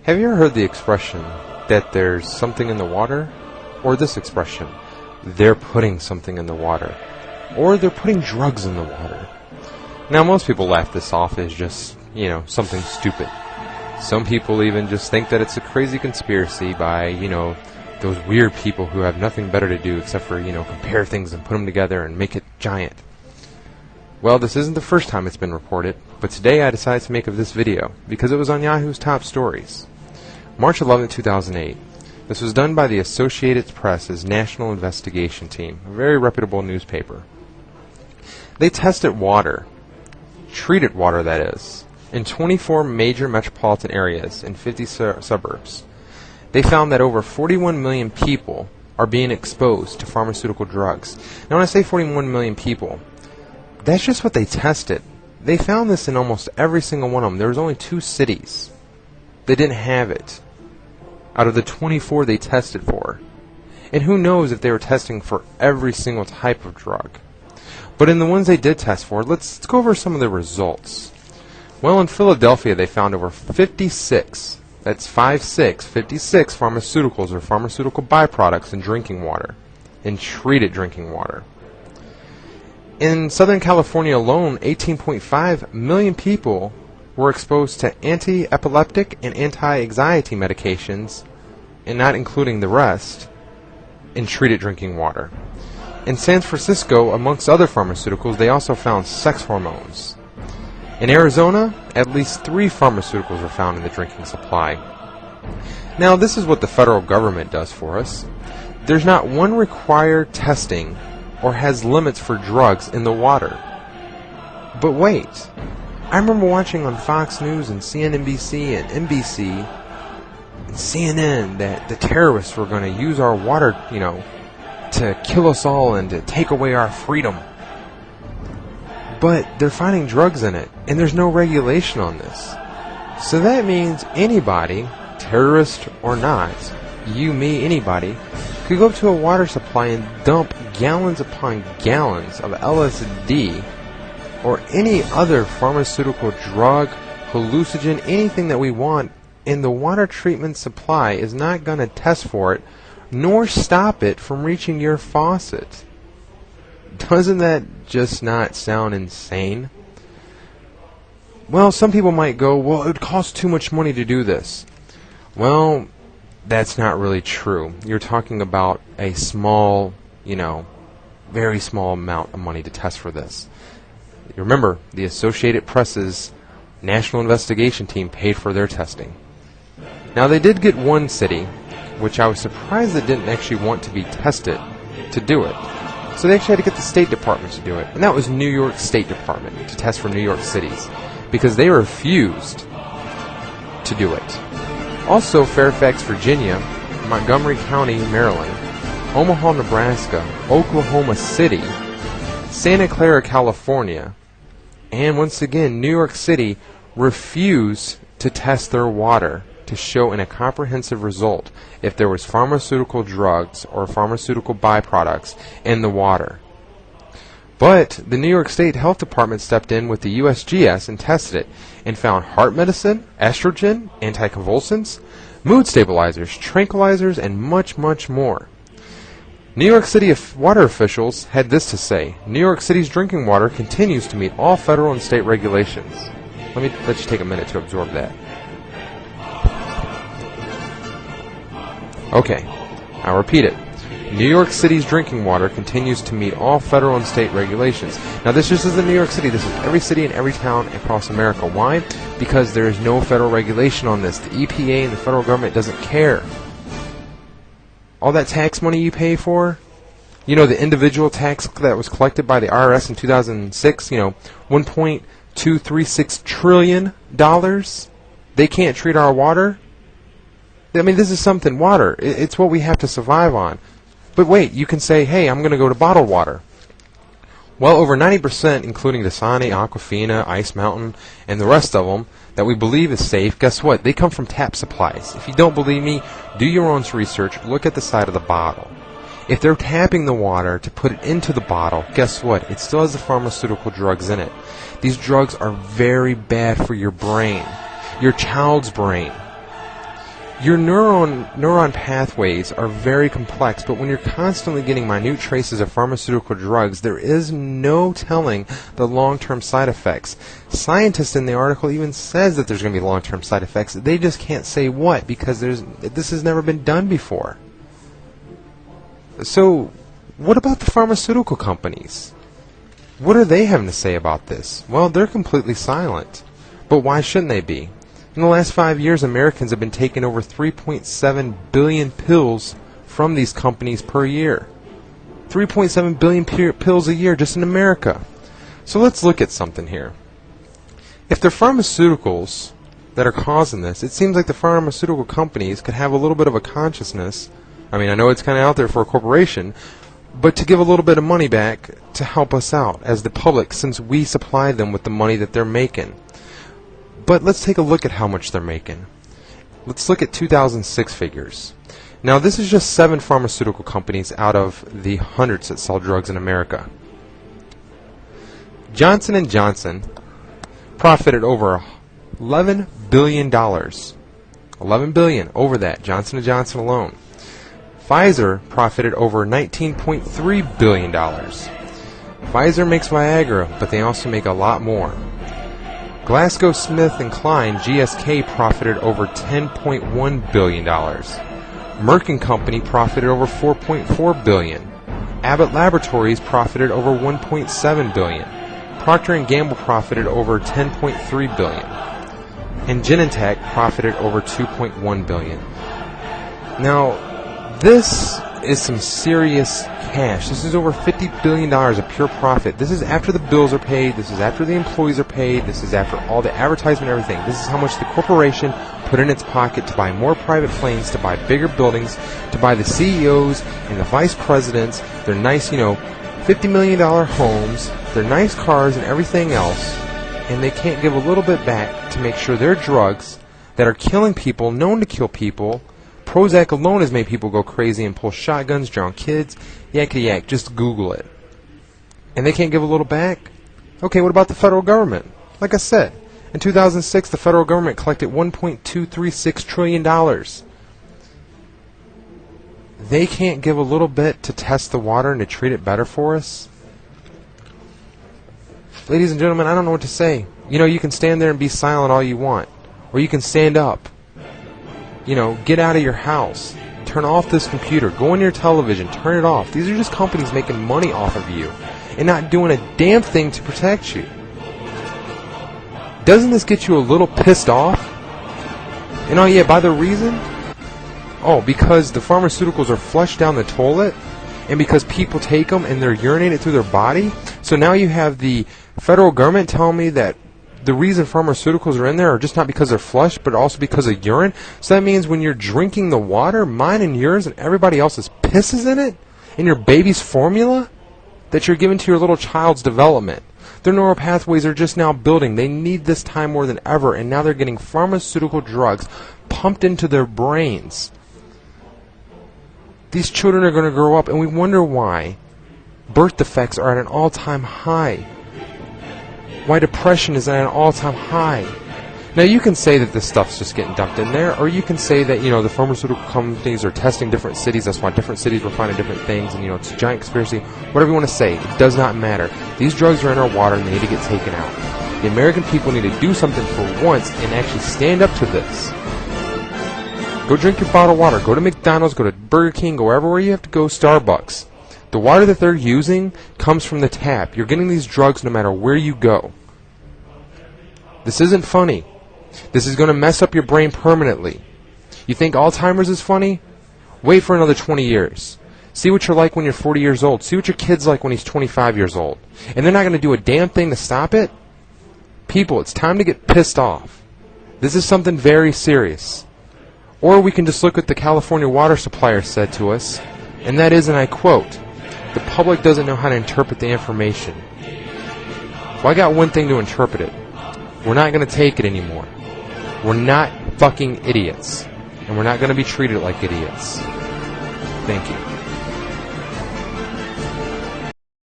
Have you ever heard the expression that there's something in the water? Or this expression, they're putting something in the water. Or they're putting drugs in the water. Now most people laugh this off as just, something stupid. Some people even just think that it's a crazy conspiracy by, those weird people who have nothing better to do except for, compare things and put them together and make it giant. Well, this isn't the first time it's been reported, but today I decided to make of this video because it was on Yahoo's top stories. March 11, 2008. This was done by the Associated Press's National Investigation Team, a very reputable newspaper. They tested water, treated water that is, in 24 major metropolitan areas in 50 suburbs. They found that over 41 million people are being exposed to pharmaceutical drugs. Now when I say 41 million people, that's just what they tested. They found this in almost every single one of them. There was only 2 cities that didn't have it out of the 24 they tested for. And who knows if they were testing for every single type of drug. But in the ones they did test for, let's go over some of the results. Well, in Philadelphia they found over 56, that's 56 pharmaceuticals or pharmaceutical byproducts in drinking water, in treated drinking water. In Southern California alone, 18.5 million people were exposed to anti-epileptic and anti-anxiety medications, and not including the rest, in treated drinking water. In San Francisco, amongst other pharmaceuticals, they also found sex hormones. In Arizona, at least 3 pharmaceuticals were found in the drinking supply. Now, this is what the federal government does for us. There's not one required testing or has limits for drugs in the water. But wait, I remember watching on Fox News and CNBC and NBC and CNN that the terrorists were going to use our water, to kill us all and to take away our freedom. But they're finding drugs in it, and there's no regulation on this. So that means anybody, terrorist or not, you, me, anybody, could go up to a water supply and dump gallons upon gallons of LSD or any other pharmaceutical drug, hallucinogen, anything that we want, and the water treatment supply is not going to test for it, nor stop it from reaching your faucet. Doesn't that just not sound insane? Well, some people might go, well, it would cost too much money to do this. Well, that's not really true. You're talking about a small, very small amount of money to test for this. Remember, the Associated Press's National Investigation Team paid for their testing. Now, they did get one city, which I was surprised they didn't actually want to be tested to do it. So they actually had to get the State Department to do it. And that was New York State Department to test for New York cities, because they refused to do it. Also, Fairfax, Virginia, Montgomery County, Maryland, Omaha, Nebraska, Oklahoma City, Santa Clara, California, and once again, New York City refused to test their water to show in a comprehensive result if there was pharmaceutical drugs or pharmaceutical byproducts in the water. But the New York State Health Department stepped in with the USGS and tested it and found heart medicine, estrogen, anticonvulsants, mood stabilizers, tranquilizers, and much, much more. New York City water officials had this to say: New York City's drinking water continues to meet all federal and state regulations. Let you take a minute to absorb that. Okay, I'll repeat it. New York City's drinking water continues to meet all federal and state regulations. Now, this just isn't New York City. This is every city and every town across America. Why? Because there is no federal regulation on this. The EPA and the federal government doesn't care. All that tax money you pay for, the individual tax that was collected by the IRS in 2006, $1.236 trillion, they can't treat our water? I mean, this is something, water. It's what we have to survive on. But wait, you can say, hey, I'm going to go to bottled water. Well, over 90%, including Dasani, Aquafina, Ice Mountain, and the rest of them, that we believe is safe, guess what? They come from tap supplies. If you don't believe me, do your own research. Look at the side of the bottle. If they're tapping the water to put it into the bottle, guess what? It still has the pharmaceutical drugs in it. These drugs are very bad for your brain, your child's brain. Your neuron pathways are very complex, but when you're constantly getting minute traces of pharmaceutical drugs, there is no telling the long-term side effects. Scientists in the article even says that there's going to be long-term side effects. They just can't say what, because this has never been done before. So, what about the pharmaceutical companies? What are they having to say about this? Well, they're completely silent. But why shouldn't they be? In the last 5 years, Americans have been taking over 3.7 billion pills from these companies per year. 3.7 billion pills a year just in America. So let's look at something here. If they're pharmaceuticals that are causing this, it seems like the pharmaceutical companies could have a little bit of a consciousness. I mean, I know it's kind of out there for a corporation, but to give a little bit of money back to help us out as the public, since we supply them with the money that they're making. But let's take a look at how much they're making. Let's look at 2006 figures. Now, this is just 7 pharmaceutical companies out of the hundreds that sell drugs in America. Johnson & Johnson profited over $11 billion. $11 billion over that, Johnson & Johnson alone. Pfizer profited over $19.3 billion. Pfizer makes Viagra, but they also make a lot more. GlaxoSmithKline, GSK, profited over $10.1 billion. Merck & Company profited over $4.4 billion. Abbott Laboratories profited over $1.7 billion. Procter & Gamble profited over $10.3 billion. And Genentech profited over $2.1 billion. Now, this is some serious cash. This is over $50 billion of pure profit. This is after the bills are paid. This is after the employees are paid. This is after all the advertisement and everything. This is how much the corporation put in its pocket to buy more private planes, to buy bigger buildings, to buy the CEOs and the vice presidents, their nice, $50 million homes, their nice cars and everything else. And they can't give a little bit back to make sure their drugs that are killing people, known to kill people. Prozac alone has made people go crazy and pull shotguns, drown kids, yakety yak, just Google it. And they can't give a little back? Okay, what about the federal government? Like I said, in 2006, the federal government collected $1.236 trillion. They can't give a little bit to test the water and to treat it better for us? Ladies and gentlemen, I don't know what to say. You can stand there and be silent all you want. Or you can stand up. Get out of your house. Turn off this computer. Go on your television. Turn it off. These are just companies making money off of you and not doing a damn thing to protect you. Doesn't this get you a little pissed off? And oh yeah, by the reason? Oh, because the pharmaceuticals are flushed down the toilet and because people take them and they're urinated through their body. So now you have the federal government telling me that the reason pharmaceuticals are in there are just not because they're flushed, but also because of urine. So that means when you're drinking the water, mine and yours and everybody else's pisses in it, in your baby's formula that you're giving to your little child's development. Their neural pathways are just now building. They need this time more than ever, and now they're getting pharmaceutical drugs pumped into their brains. These children are going to grow up, and we wonder why birth defects are at an all-time high. Why depression is at an all-time high. Now, you can say that this stuff's just getting dumped in there, or you can say that, the pharmaceutical companies are testing different cities, that's why different cities were finding different things, and, it's a giant conspiracy. Whatever you want to say, it does not matter. These drugs are in our water, and they need to get taken out. The American people need to do something for once and actually stand up to this. Go drink your bottled water. Go to McDonald's, go to Burger King, go wherever you have to go, Starbucks. The water that they're using comes from the tap. You're getting these drugs no matter where you go. This isn't funny. This is going to mess up your brain permanently. You think Alzheimer's is funny? Wait for another 20 years. See what you're like when you're 40 years old. See what your kid's like when he's 25 years old. And they're not going to do a damn thing to stop it? People, it's time to get pissed off. This is something very serious. Or we can just look at what the California water supplier said to us, and that is, and I quote, "The public doesn't know how to interpret the information." Well, I got one thing to interpret it. We're not going to take it anymore. We're not fucking idiots. And we're not going to be treated like idiots. Thank you.